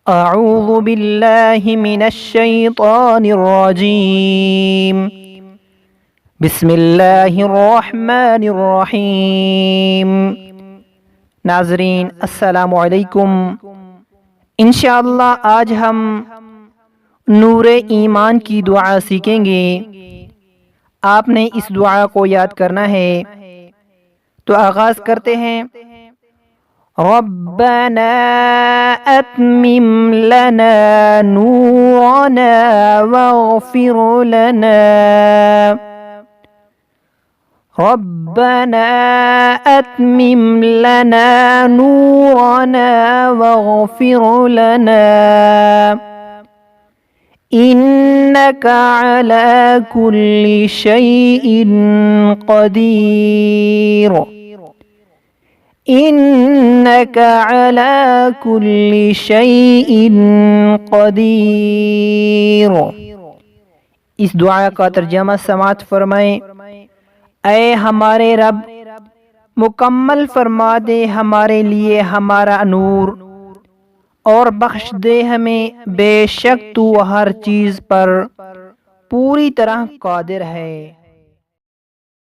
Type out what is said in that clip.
اعوذ باللہ من الشیطان الرجیم بسم اللہ الرحمن الرحیم۔ ناظرین السلام علیکم۔ انشاءاللہ آج ہم نور ایمان کی دعا سیکھیں گے۔ آپ نے اس دعا کو یاد کرنا ہے، تو آغاز کرتے ہیں۔ ربنا اتمم لنا نورنا واغفر لنا ربنا اتمم لنا نورنا واغفر لنا انك على كل شيء قدير انك على كل شيء قدير۔ اس دعا کا ترجمہ سماعت فرمائیں۔ اے ہمارے رب، مکمل فرما دے ہمارے لیے ہمارا نور اور بخش دے ہمیں، بے شک تو ہر چیز پر پوری طرح قادر ہے۔